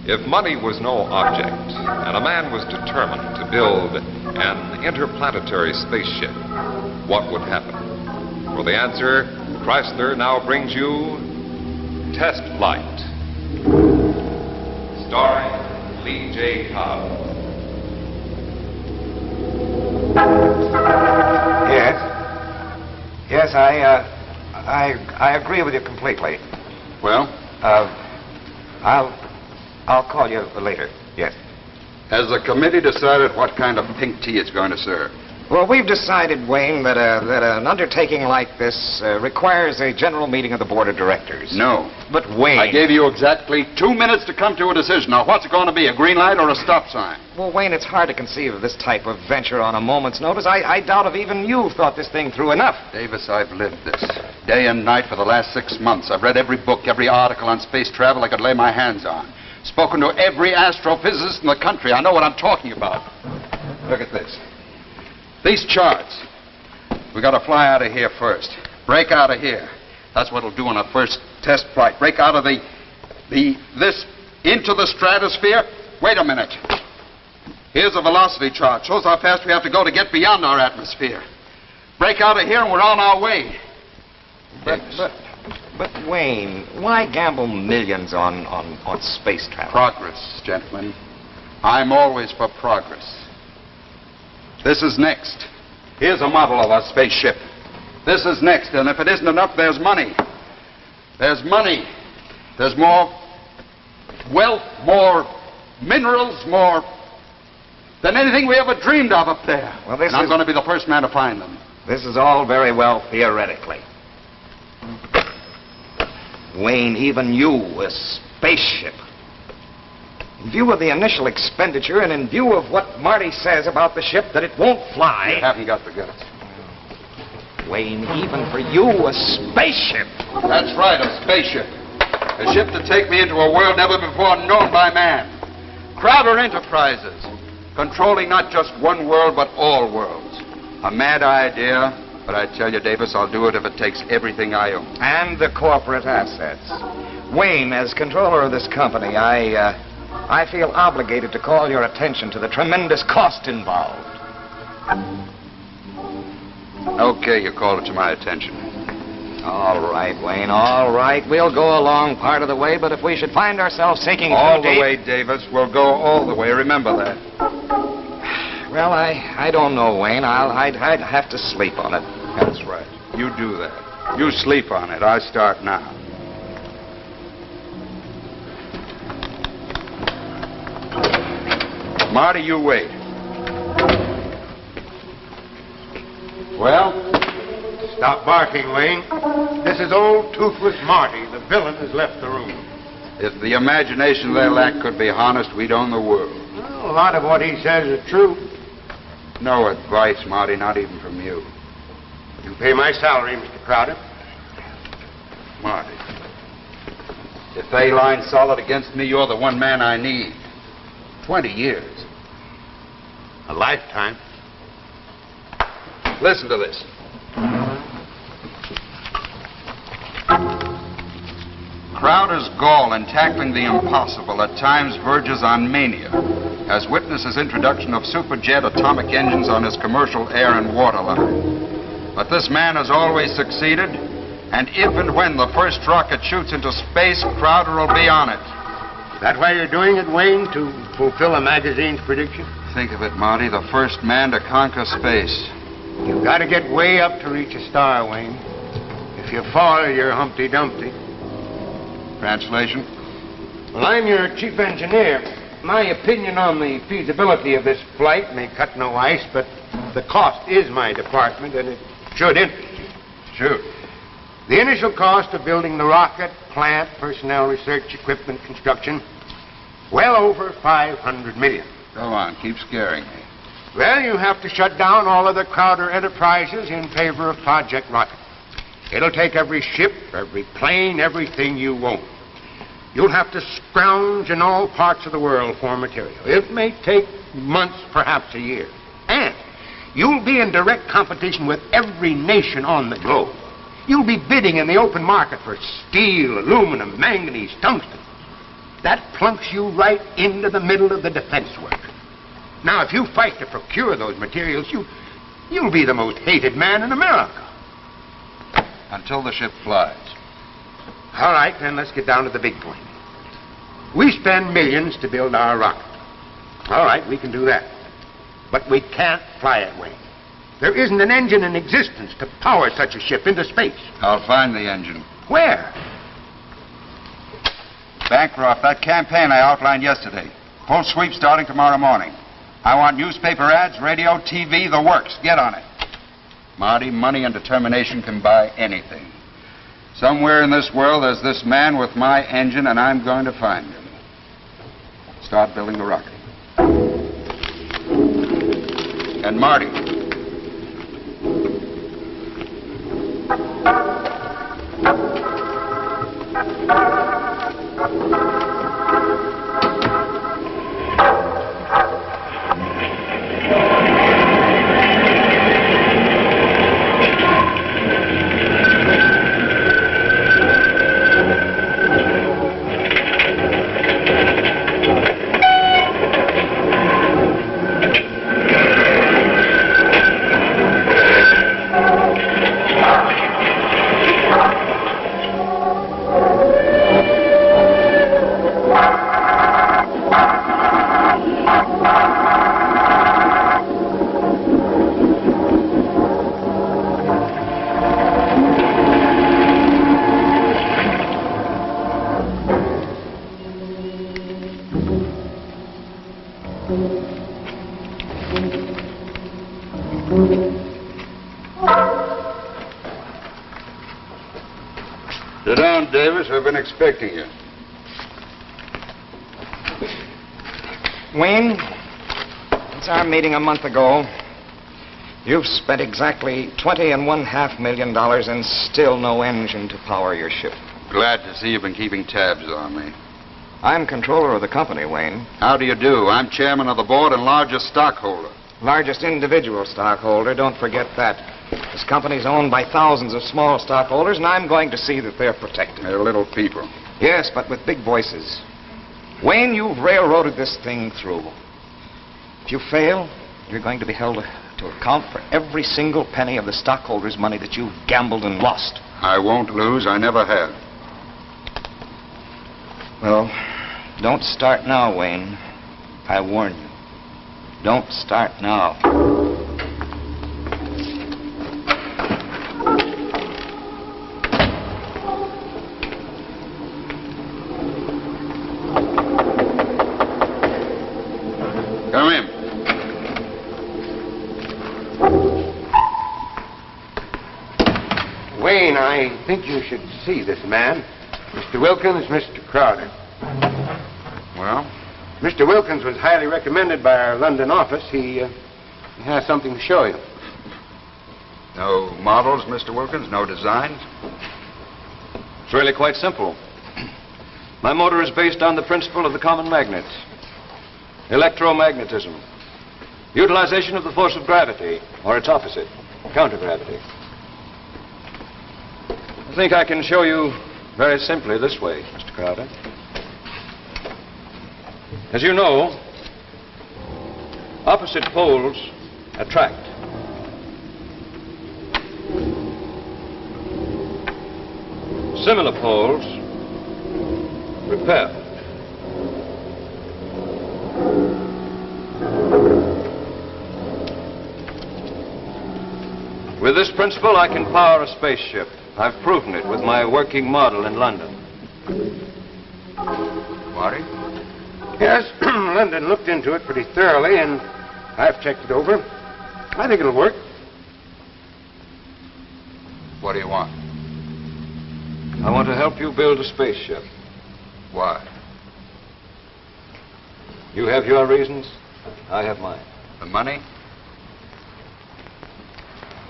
If money was no object, and a man was determined to build an interplanetary spaceship, what would happen? For the answer, Chrysler now brings you Test Flight, starring Lee J. Cobb. Yes, I agree with you completely. Well? I'll call you later. Yes. Has the committee decided what kind of pink tea it's going to serve? Well, we've decided, Wayne, that an undertaking like this requires a general meeting of the board of directors. No. But, Wayne... I gave you exactly 2 minutes to come to a decision. Now, what's it going to be, a green light or a stop sign? Well, Wayne, it's hard to conceive of this type of venture on a moment's notice. I doubt if even you thought this thing through enough. Davis, I've lived this day and night for the last 6 months. I've read every book, every article on space travel I could lay my hands on. Spoken to every astrophysicist in the country. I know what I'm talking about. Look at this. These charts. We got to fly out of here first. Break out of here. That's what it'll do on our first test flight. Break out of this into the stratosphere. Wait a minute. Here's a velocity chart. Shows how fast we have to go to get beyond our atmosphere. Break out of here and we're on our way. But Wayne, why gamble millions on space travel? Progress, gentlemen. I'm always for progress. This is next. Here's a model of our spaceship. This is next, and if it isn't enough, there's money. There's money. There's more wealth, more minerals, more than anything we ever dreamed of up there. Well, and I'm going to be the first man to find them. This is all very well theoretically. Wayne, even you, a spaceship. In view of the initial expenditure and in view of what Marty says about the ship, that it won't fly... You haven't got the guts. Wayne, even for you, a spaceship. That's right, a spaceship. A ship to take me into a world never before known by man. Crowder Enterprises, controlling not just one world, but all worlds. A mad idea, but I tell you, Davis, I'll do it if it takes everything I own. And the corporate assets. Wayne, as controller of this company, I feel obligated to call your attention to the tremendous cost involved. Okay, you called it to my attention. All right, Wayne, all right. We'll go along part of the way, but if we should find ourselves sinking all too the deep... way, Davis. We'll go all the way. Remember that. Well, I don't know, Wayne. I'd have to sleep on it. That's right. You do that. You sleep on it. I start now. Marty, you wait. Well? Stop barking, Wayne. This is old Toothless Marty. The villain has left the room. If the imagination they lack could be harnessed, we'd own the world. Well, a lot of what he says is true. No advice, Marty, not even from you. You pay my salary, Mr. Crowder. Marty, if they line solid against me, you're the one man I need. 20 years. A lifetime. Listen to this. Crowder's gall in tackling the impossible at times verges on mania, as witness his introduction of superjet atomic engines on his commercial air and water line. But this man has always succeeded, and if and when the first rocket shoots into space, Crowder will be on it. That why you're doing it, Wayne, to fulfill a magazine's prediction? Think of it, Marty, the first man to conquer space. You've got to get way up to reach a star, Wayne. If you fall, you're Humpty Dumpty. Translation? Well, I'm your chief engineer. My opinion on the feasibility of this flight may cut no ice, but the cost is my department, and it should interest you. Sure. The initial cost of building the rocket, plant, personnel, research, equipment, construction, well over $500 million. Go on, keep scaring me. Well, you have to shut down all of the Crowder Enterprises in favor of Project Rocket. It'll take every ship, every plane, everything you own. You'll have to scrounge in all parts of the world for material. It may take months, perhaps a year. And you'll be in direct competition with every nation on the globe. You'll be bidding in the open market for steel, aluminum, manganese, tungsten. That plunks you right into the middle of the defense work. Now, if you fight to procure those materials, you'll be the most hated man in America. Until the ship flies. All right, then let's get down to the big point. We spend millions to build our rocket. All right, we can do that. But we can't fly it, Wayne. There isn't an engine in existence to power such a ship into space. I'll find the engine. Where? Bancroft, that campaign I outlined yesterday. Full sweep starting tomorrow morning. I want newspaper ads, radio, TV, the works. Get on it. Marty, money and determination can buy anything. Somewhere in this world there's this man with my engine, and I'm going to find him. Start building the rocket. And Marty. Sit down, Davis. I've been expecting you. Wayne, since our meeting a month ago, you've spent exactly $20.5 million and still no engine to power your ship. Glad to see you've been keeping tabs on me. I'm controller of the company, Wayne. How do you do? I'm chairman of the board and largest stockholder. Largest individual stockholder, don't forget that. This company's owned by thousands of small stockholders, and I'm going to see that they're protected. They're little people. Yes, but with big voices. Wayne, you've railroaded this thing through. If you fail, you're going to be held to account for every single penny of the stockholders' money that you've gambled and lost. I won't lose. I never have. Well, don't start now, Wayne. I warn you. Don't start now. Come in. Wayne, I think you should see this man. Mr. Wilkins, Mr. Crowder. Well? Mr. Wilkins was highly recommended by our London office. He has something to show you. No models, Mr. Wilkins? No designs? It's really quite simple. My motor is based on the principle of the common magnet. Electromagnetism. Utilization of the force of gravity, or its opposite, countergravity. I think I can show you very simply this way, Mr. Crowder. As you know, opposite poles attract. Similar poles repel. With this principle, I can power a spaceship. I've proven it with my working model in London. Marty? Yes, London looked into it pretty thoroughly, and I've checked it over. I think it'll work. What do you want? I want to help you build a spaceship. Why? You have your reasons, I have mine. The money?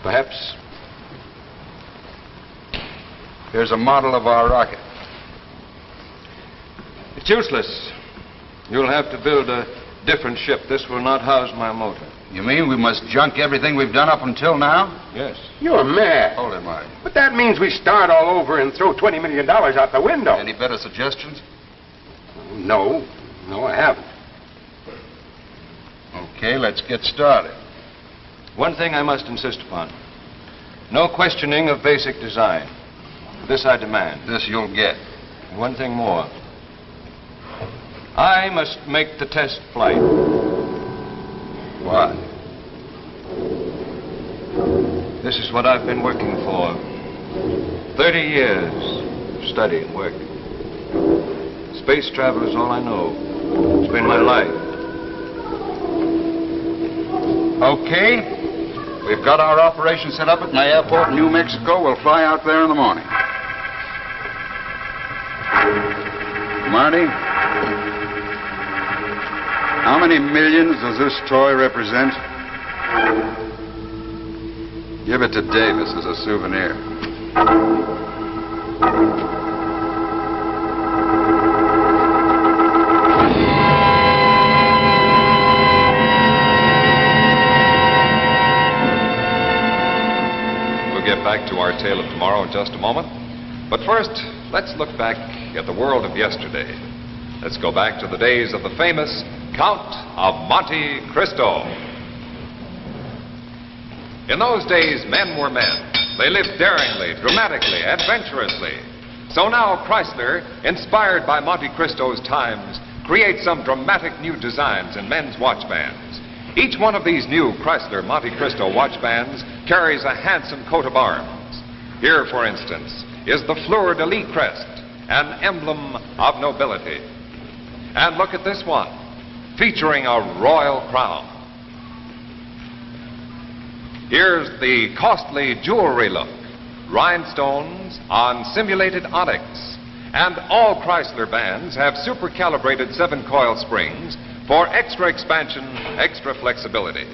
Perhaps. Here's a model of our rocket. It's useless. You'll have to build a different ship. This will not house my motor. You mean we must junk everything we've done up until now? Yes. You're mad. Hold it, Marty. But that means we start all over and throw $20 million out the window. Any better suggestions? No, I haven't. Okay, let's get started. One thing I must insist upon. No questioning of basic design. This I demand. This you'll get. And one thing more. I must make the test flight. What? This is what I've been working for. 30 years, study and work. Space travel is all I know. It's been my life. Okay. We've got our operation set up at my airport in New Mexico. We'll fly out there in the morning. Marty, how many millions does this toy represent? Give it to Davis as a souvenir. We'll get back to our tale of tomorrow in just a moment. But first, let's look back at the world of yesterday. Let's go back to the days of the famous Count of Monte Cristo. In those days, men were men. They lived daringly, dramatically, adventurously. So now Chrysler, inspired by Monte Cristo's times, creates some dramatic new designs in men's watch bands. Each one of these new Chrysler Monte Cristo watch bands carries a handsome coat of arms. Here, for instance, is the fleur-de-lis crest, an emblem of nobility. And look at this one, featuring a royal crown. Here's the costly jewelry look, rhinestones on simulated onyx. And all Chrysler bands have super-calibrated 7-coil springs for extra expansion, extra flexibility.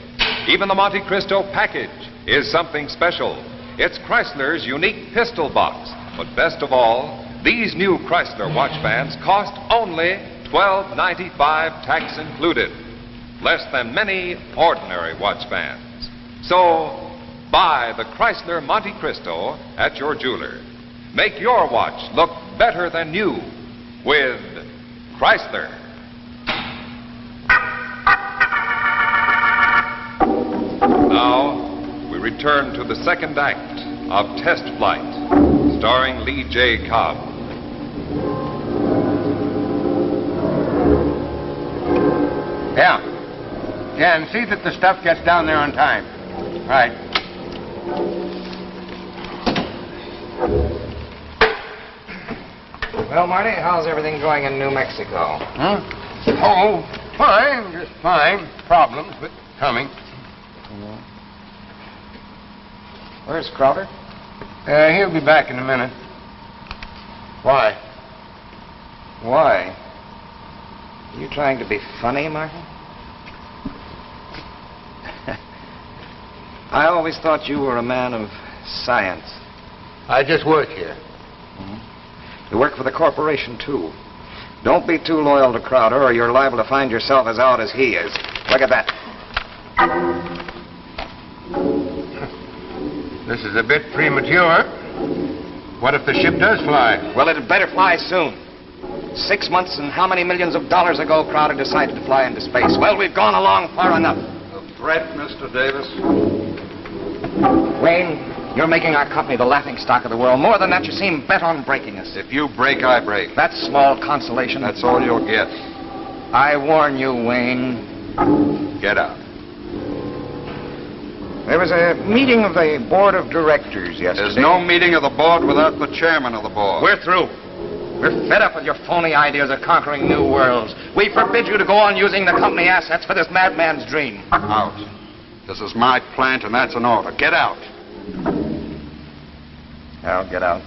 Even the Monte Cristo package is something special. It's Chrysler's unique pistol box. But best of all, these new Chrysler watch bands cost only $12.95, tax included. Less than many ordinary watch bands. So, buy the Chrysler Monte Cristo at your jeweler. Make your watch look better than new with Chrysler. Now, we return to the second act of Test Flight, starring Lee J. Cobb. Yeah, and see that the stuff gets down there on time. Right. Well, Marty, how's everything going in New Mexico? Huh? Oh, fine, just fine. Problems, but coming. Where's Crowder? He'll be back in a minute. Why? Why? Are you trying to be funny, Marty? I always thought you were a man of science. I just work here. You work for the corporation, too. Don't be too loyal to Crowder, or you're liable to find yourself as out as he is. Look at that. This is a bit premature. What if the ship does fly? Well, it'd better fly soon. 6 months and how many millions of dollars ago Crowder decided to fly into space? Well, we've gone along far enough. A threat, Mr. Davis? Wayne, you're making our company the laughingstock of the world. More than that, you seem bent on breaking us. If you break, I break. That's small consolation. That's all you'll get. I warn you, Wayne. Get out. There was a meeting of the board of directors yesterday. There's no meeting of the board without the chairman of the board. We're through. We're fed up with your phony ideas of conquering new worlds. We forbid you to go on using the company assets for this madman's dream. Out. This is my plant, and that's an order. Get out. I'll get out.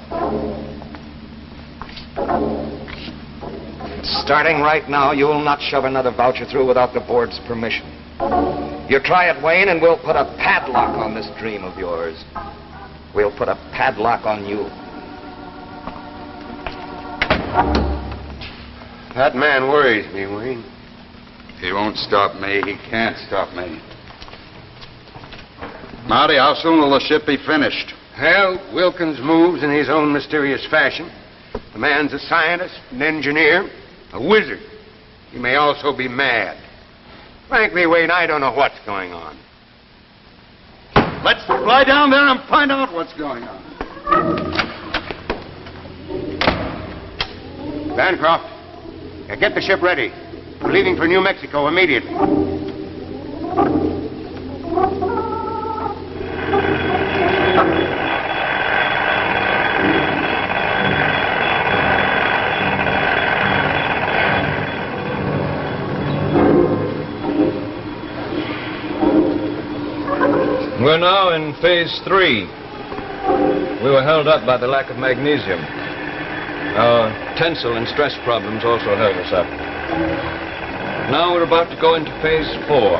Starting right now, you'll not shove another voucher through without the board's permission. You try it, Wayne, and we'll put a padlock on this dream of yours. We'll put a padlock on you. That man worries me, Wayne. He won't stop me. He can't stop me. Marty, how soon will the ship be finished? Well, Wilkins moves in his own mysterious fashion. The man's a scientist, an engineer, a wizard. He may also be mad. Frankly, Wayne, I don't know what's going on. Let's fly down there and find out what's going on. Bancroft, get the ship ready. We're leaving for New Mexico immediately. We're now in phase 3. We were held up by the lack of magnesium. Our tensile and stress problems also held us up. Now we're about to go into phase 4.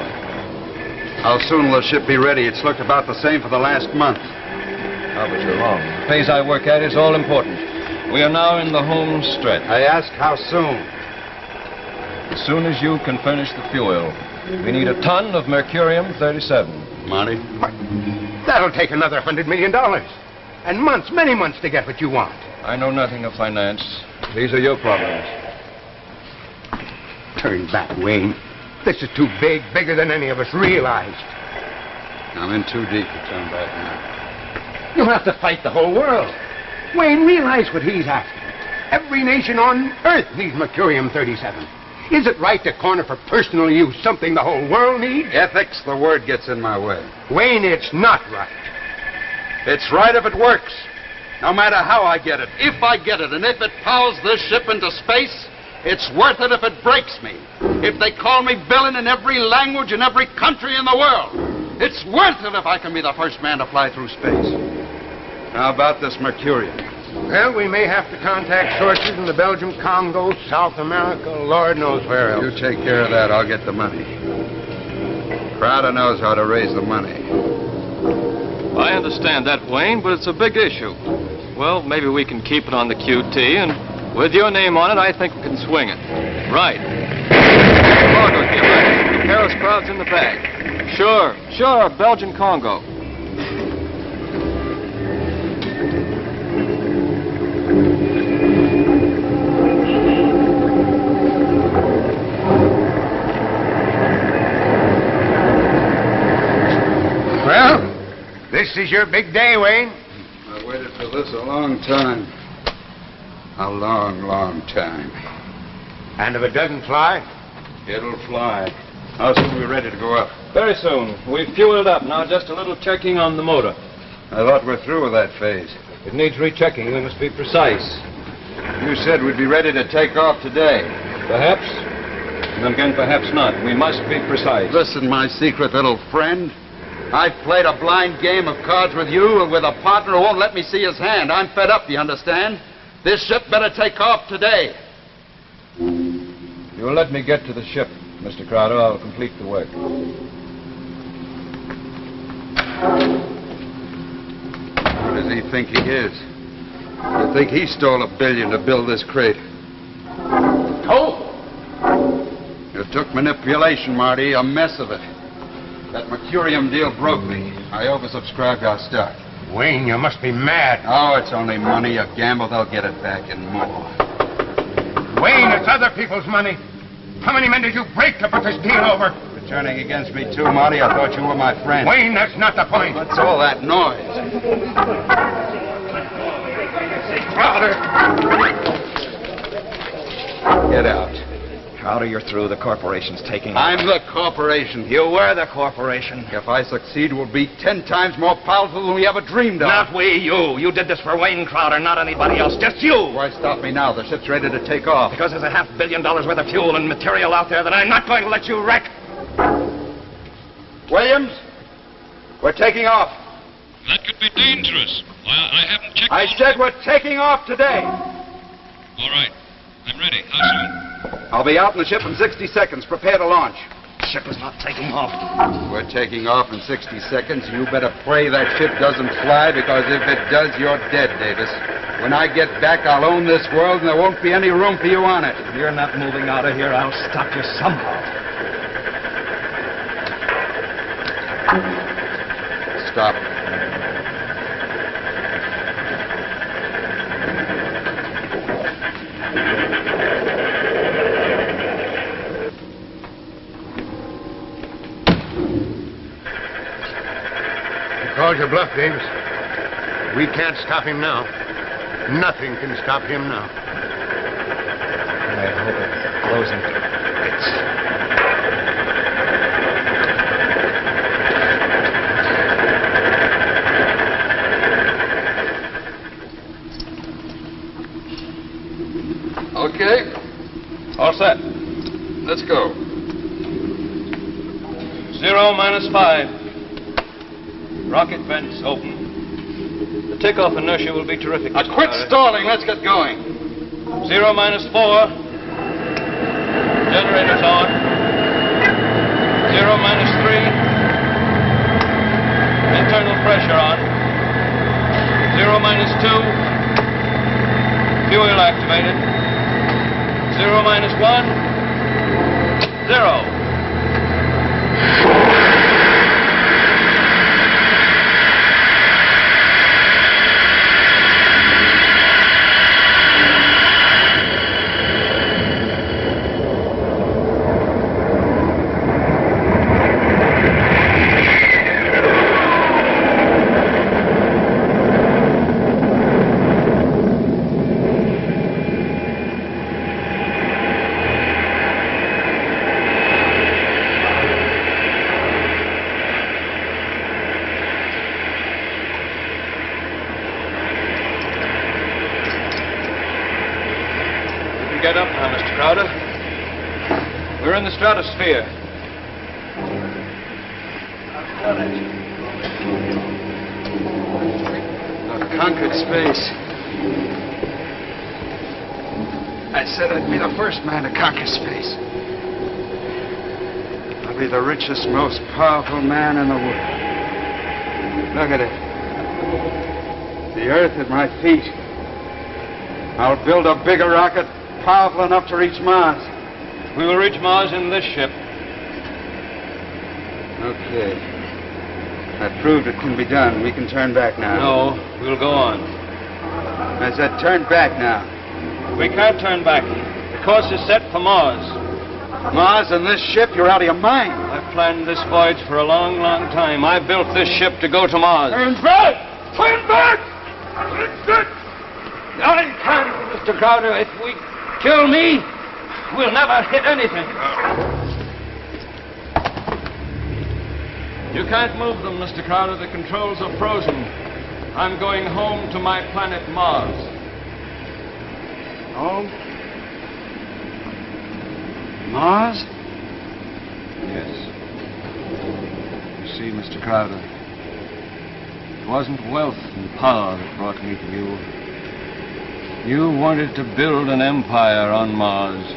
How soon will the ship be ready? It's looked about the same for the last month. Oh, but you're wrong. The phase I work at is all important. We are now in the home stretch. I ask how soon? As soon as you can furnish the fuel. We need a ton of mercurium-37. Marty? That'll take another $100 million. And months, many months to get what you want. I know nothing of finance. These are your problems. Turn back, Wayne. This is too big, bigger than any of us realized. I'm in too deep to turn back now. You'll have to fight the whole world. Wayne, realize what he's after. Every nation on Earth needs mercurium-37. Is it right to corner for personal use something the whole world needs? Ethics, the word gets in my way. Wayne, it's not right. It's right if it works. No matter how I get it. If I get it, and if it powers this ship into space, it's worth it if it breaks me. If they call me villain in every language in every country in the world, it's worth it if I can be the first man to fly through space. How about this mercurium? Well, we may have to contact sources in the Belgium Congo, South America, Lord knows where else. You take care of that, I'll get the money. Crowder knows how to raise the money. I understand that, Wayne, but it's a big issue. Well, maybe we can keep it on the QT, and with your name on it, I think we can swing it. Right. Cargo dealer. The Paris crowd's in the bag. Sure, Belgian Congo. Well, this is your big day, Wayne. I waited for this a long time. A long, long time. And if it doesn't fly? It'll fly. How soon are we ready to go up? Very soon. We've fueled up. Now just a little checking on the motor. I thought we're through with that phase. It needs rechecking. We must be precise. You said we'd be ready to take off today. Perhaps. And then again, perhaps not. We must be precise. Listen, my secret little friend. I've played a blind game of cards with you and with a partner who won't let me see his hand. I'm fed up, you understand? This ship better take off today. You'll let me get to the ship, Mr. Crowder. I'll complete the work. Who does he think he is? You think he stole $1 billion to build this crate? Oh! It took manipulation, Marty, a mess of it. That mercurium deal broke me. I oversubscribed our stock. Wayne, you must be mad. Oh, it's only money. A gamble, they'll get it back and more. Wayne, it's other people's money. How many men did you break to put this deal over? You're turning against me too, Marty. I thought you were my friend. Wayne, that's not the point. What's all that noise? Crowder! Get out. Crowder, you're through. The corporation's taking... I'm the corporation. You were the corporation. If I succeed, we'll be 10 times more powerful than we ever dreamed of. Not we, you. You did this for Wayne Crowder, not anybody else. Just you. Why stop me now? The ship's ready to take off. Because there's $500 million worth of fuel and material out there that I'm not going to let you wreck. Williams, we're taking off. That could be dangerous. I haven't checked... I said we're taking off today. All right. I'm ready. How soon? I'll be out in the ship in 60 seconds. Prepare to launch. The ship is not taking off. We're taking off in 60 seconds. You better pray that ship doesn't fly, because if it does, you're dead, Davis. When I get back, I'll own this world, and there won't be any room for you on it. If you're not moving out of here, I'll stop you somehow. stop. You called your bluff, Davis. We can't stop him now. Nothing can stop him now. I hope it blows him to bits. Okay. All set. Let's go. 0 minus 5. Rocket vents open. The takeoff inertia will be terrific. Now Mr. quit Carter. stalling. Let's get going. 0 minus 4. Generators on. 0 minus 3. Internal pressure on. 0 minus 2. Fuel activated. 0 minus 1. 0. Get up now, Mr. Crowder. We're in the stratosphere. I've done it. I've conquered space. I said I'd be the first man to conquer space. I'll be the richest, most powerful man in the world. Look at it. The earth at my feet. I'll build a bigger rocket powerful enough to reach Mars. We will reach Mars in this ship. Okay. I've proved it can be done. We can turn back now. No, we'll go on. I said turn back now. We can't turn back. The course is set for Mars. Mars and this ship, you're out of your mind. I've planned this voyage for a long, long time. I built this ship to go to Mars. Turn back! Turn back! Now you can't, Mr. Crowder. If we kill me, we'll never hit anything. You can't move them, Mr. Crowder. The controls are frozen. I'm going home to my planet Mars. Home? Mars? Yes. You see, Mr. Crowder, it wasn't wealth and power that brought me to you. You wanted to build an empire on Mars.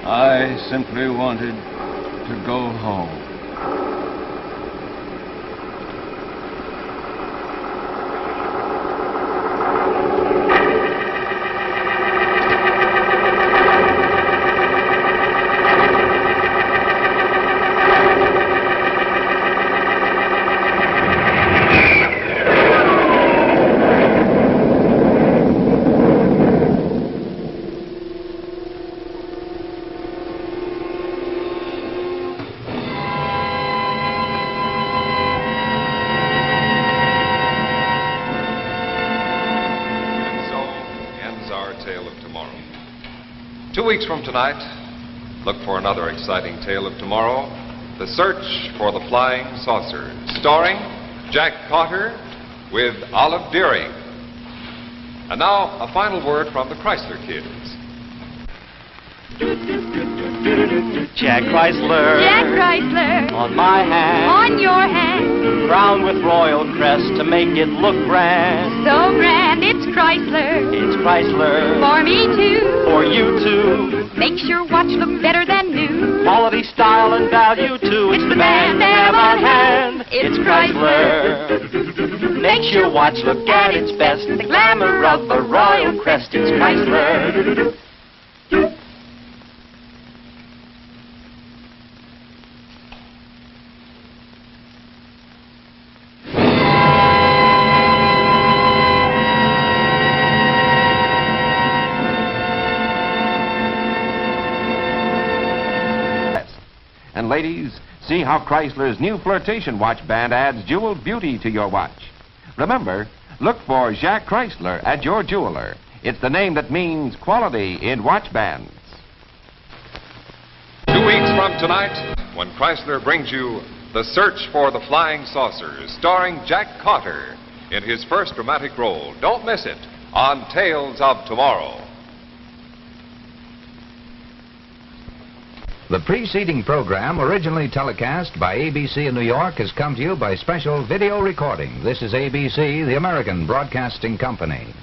I simply wanted to go home. Tale of tomorrow. 2 weeks from tonight, look for another exciting tale of tomorrow, The Search for the Flying Saucer, starring Jack Carter with Olive Deering. And now, a final word from the Chrysler Kids. Jack Chrysler. Jack Chrysler. On my hand. On your hand. Crowned with royal crest to make it look grand. So grand, it's Chrysler. It's Chrysler. For me too. For you too. Makes your watch look better than new. Quality, style, and value too. It's the man to have on hand. It's Chrysler. Makes your watch look at its best. The glamour of the royal crest. It's Chrysler. And ladies, see how Chrysler's new flirtation watch band adds jeweled beauty to your watch. Remember, look for Jacques Chrysler at your jeweler. It's the name that means quality in watch bands. 2 weeks from tonight, when Chrysler brings you The Search for the Flying Saucers, starring Jack Carter in his first dramatic role. Don't miss it on Tales of Tomorrow. The preceding program, originally telecast by ABC in New York, has come to you by special video recording. This is ABC, the American Broadcasting Company.